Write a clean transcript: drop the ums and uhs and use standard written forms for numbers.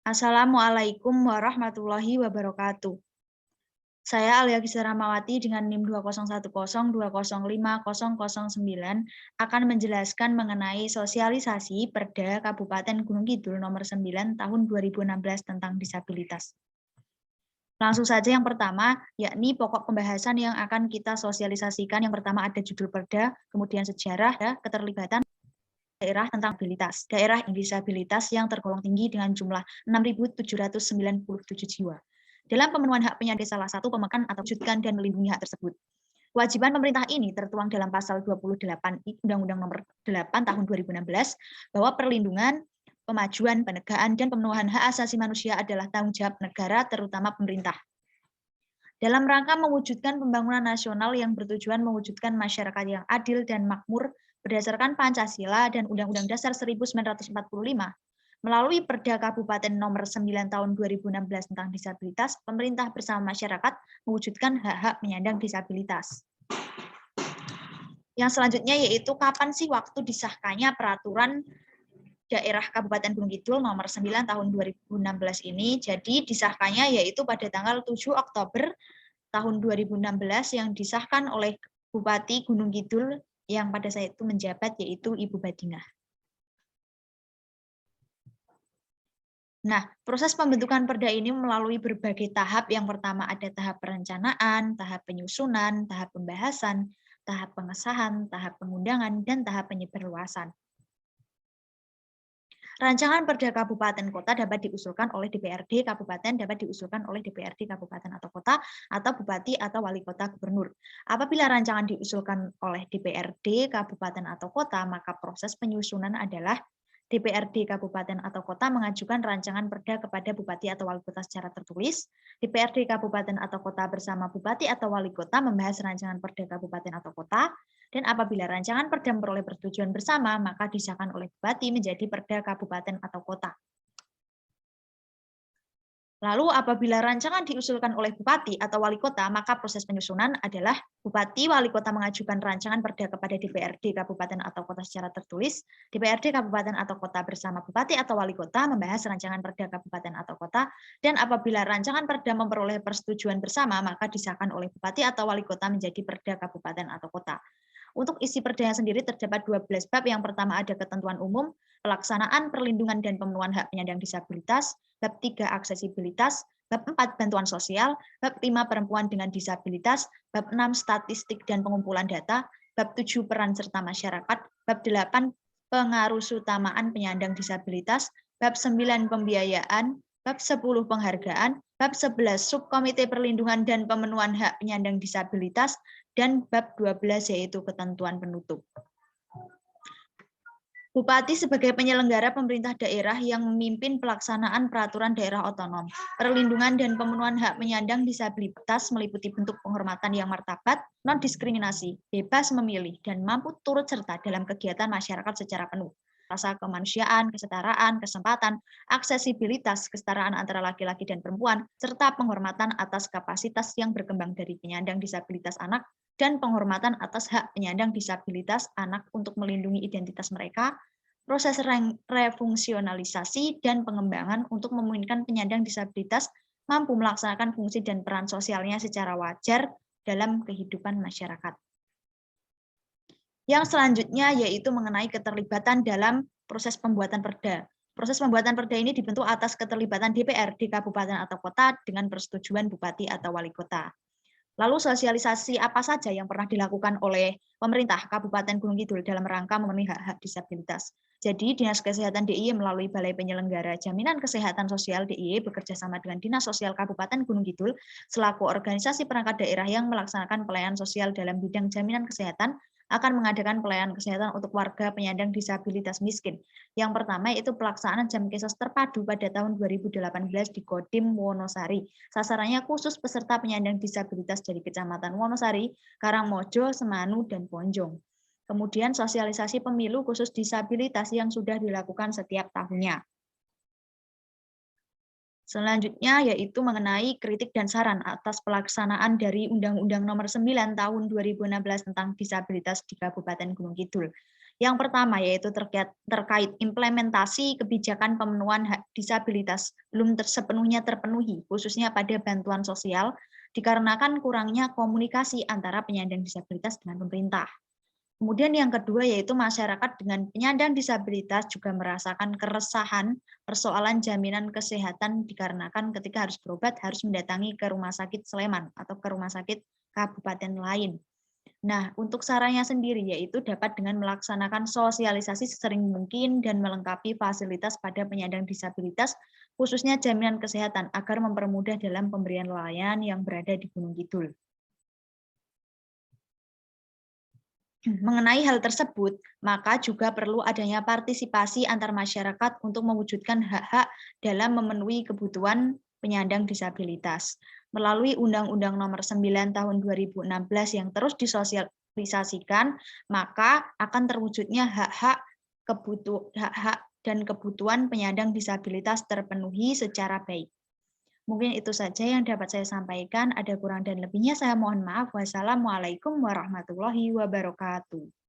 Assalamualaikum warahmatullahi wabarakatuh. Saya Alia Gisela Ramawati dengan NIM 20110205009 akan menjelaskan mengenai sosialisasi Perda Kabupaten Gunung Kidul nomor 9 tahun 2016 tentang disabilitas. Langsung saja yang pertama, yakni pokok pembahasan yang akan kita sosialisasikan. Yang pertama ada judul Perda, kemudian sejarah, keterlibatan daerah tentang disabilitas. Daerah disabilitas yang tergolong tinggi dengan jumlah 6.797 jiwa. Dalam pemenuhan hak penyandang salah satu pemegang atau wujudkan dan melindungi hak tersebut. Kewajiban pemerintah ini tertuang dalam pasal 28 Undang-Undang Nomor 8 Tahun 2016 bahwa perlindungan, pemajuan, penegakan, dan pemenuhan hak asasi manusia adalah tanggung jawab negara, terutama pemerintah. Dalam rangka mewujudkan pembangunan nasional yang bertujuan mewujudkan masyarakat yang adil dan makmur berdasarkan Pancasila dan Undang-Undang Dasar 1945, melalui Perda Kabupaten Nomor 9 Tahun 2016 tentang disabilitas, pemerintah bersama masyarakat mewujudkan hak-hak penyandang disabilitas. Yang selanjutnya yaitu kapan sih waktu disahkannya peraturan daerah Kabupaten Gunung Kidul nomor 9 tahun 2016 ini. Jadi disahkannya yaitu pada tanggal 7 Oktober tahun 2016 yang disahkan oleh Bupati Gunung Kidul yang pada saat itu menjabat yaitu Ibu Badinah. Nah, proses pembentukan perda ini melalui berbagai tahap. Yang pertama ada tahap perencanaan, tahap penyusunan, tahap pembahasan, tahap pengesahan, tahap pengundangan, dan tahap penyebarluasan. Rancangan Perda Kabupaten Kota dapat diusulkan oleh DPRD Kabupaten, dapat diusulkan oleh DPRD Kabupaten atau Kota, atau Bupati atau Wali Kota Gubernur. Apabila rancangan diusulkan oleh DPRD Kabupaten atau Kota, maka proses penyusunan adalah DPRD Kabupaten atau Kota mengajukan rancangan perda kepada Bupati atau Wali Kota secara tertulis. DPRD Kabupaten atau Kota bersama Bupati atau Wali Kota membahas rancangan perda Kabupaten atau Kota. Dan apabila rancangan perda memperoleh persetujuan bersama, maka disahkan oleh Bupati menjadi perda Kabupaten atau Kota. Lalu apabila rancangan diusulkan oleh Bupati atau Wali Kota, maka proses penyusunan adalah Bupati Wali Kota mengajukan rancangan perda kepada DPRD Kabupaten atau Kota secara tertulis. DPRD Kabupaten atau Kota bersama Bupati atau Wali Kota membahas rancangan perda Kabupaten atau Kota. Dan apabila rancangan perda memperoleh persetujuan bersama, maka disahkan oleh Bupati atau Wali Kota menjadi perda Kabupaten atau Kota. Untuk isi perdanya sendiri terdapat 12 bab. Yang pertama ada ketentuan umum, pelaksanaan, perlindungan, dan pemenuhan hak penyandang disabilitas. Bab 3 aksesibilitas. Bab 4 bantuan sosial. Bab 5 perempuan dengan disabilitas. Bab 6 statistik dan pengumpulan data. Bab 7 peran serta masyarakat. Bab 8 pengarusutamaan penyandang disabilitas. Bab 9 pembiayaan. Bab 10 penghargaan. Bab 11 subkomite perlindungan dan pemenuhan hak penyandang disabilitas. Dan bab 12 yaitu ketentuan penutup. Bupati sebagai penyelenggara pemerintah daerah yang memimpin pelaksanaan peraturan daerah otonom. Perlindungan dan pemenuhan hak penyandang disabilitas meliputi bentuk penghormatan yang martabat, non-diskriminasi, bebas memilih, dan mampu turut serta dalam kegiatan masyarakat secara penuh. Rasa kemanusiaan, kesetaraan, kesempatan, aksesibilitas, kesetaraan antara laki-laki dan perempuan, serta penghormatan atas kapasitas yang berkembang dari penyandang disabilitas anak, dan penghormatan atas hak penyandang disabilitas anak untuk melindungi identitas mereka, proses refungsionalisasi dan pengembangan untuk memungkinkan penyandang disabilitas mampu melaksanakan fungsi dan peran sosialnya secara wajar dalam kehidupan masyarakat. Yang selanjutnya yaitu mengenai keterlibatan dalam proses pembuatan perda. Proses pembuatan perda ini dibentuk atas keterlibatan DPRD Kabupaten atau Kota dengan persetujuan Bupati atau Wali Kota. Lalu sosialisasi apa saja yang pernah dilakukan oleh pemerintah Kabupaten Gunung Kidul dalam rangka memenuhi hak-hak disabilitas. Jadi Dinas Kesehatan DIY melalui Balai Penyelenggara Jaminan Kesehatan Sosial DIY bekerja sama dengan Dinas Sosial Kabupaten Gunung Kidul selaku organisasi perangkat daerah yang melaksanakan pelayanan sosial dalam bidang jaminan kesehatan akan mengadakan pelayanan kesehatan untuk warga penyandang disabilitas miskin. Yang pertama yaitu pelaksanaan jam kesos terpadu pada tahun 2018 di Kodim Wonosari. Sasarannya khusus peserta penyandang disabilitas dari Kecamatan Wonosari, Karangmojo, Semanu, dan Ponjong. Kemudian sosialisasi pemilu khusus disabilitas yang sudah dilakukan setiap tahunnya. Selanjutnya yaitu mengenai kritik dan saran atas pelaksanaan dari Undang-Undang Nomor 9 Tahun 2016 tentang disabilitas di Kabupaten Gunung Kidul. Yang pertama yaitu terkait implementasi kebijakan pemenuhan hak disabilitas belum sepenuhnya terpenuhi, khususnya pada bantuan sosial, dikarenakan kurangnya komunikasi antara penyandang disabilitas dengan pemerintah. Kemudian yang kedua yaitu masyarakat dengan penyandang disabilitas juga merasakan keresahan persoalan jaminan kesehatan dikarenakan ketika harus berobat harus mendatangi ke rumah sakit Sleman atau ke rumah sakit kabupaten lain. Nah, untuk sarannya sendiri yaitu dapat dengan melaksanakan sosialisasi sesering mungkin dan melengkapi fasilitas pada penyandang disabilitas, khususnya jaminan kesehatan, agar mempermudah dalam pemberian layanan yang berada di Gunung Kidul. Mengenai hal tersebut, maka juga perlu adanya partisipasi antar masyarakat untuk mewujudkan hak-hak dalam memenuhi kebutuhan penyandang disabilitas. Melalui Undang-Undang Nomor 9 Tahun 2016 yang terus disosialisasikan, maka akan terwujudnya hak-hak dan kebutuhan penyandang disabilitas terpenuhi secara baik. Mungkin itu saja yang dapat saya sampaikan. Ada kurang dan lebihnya saya mohon maaf. Wassalamualaikum warahmatullahi wabarakatuh.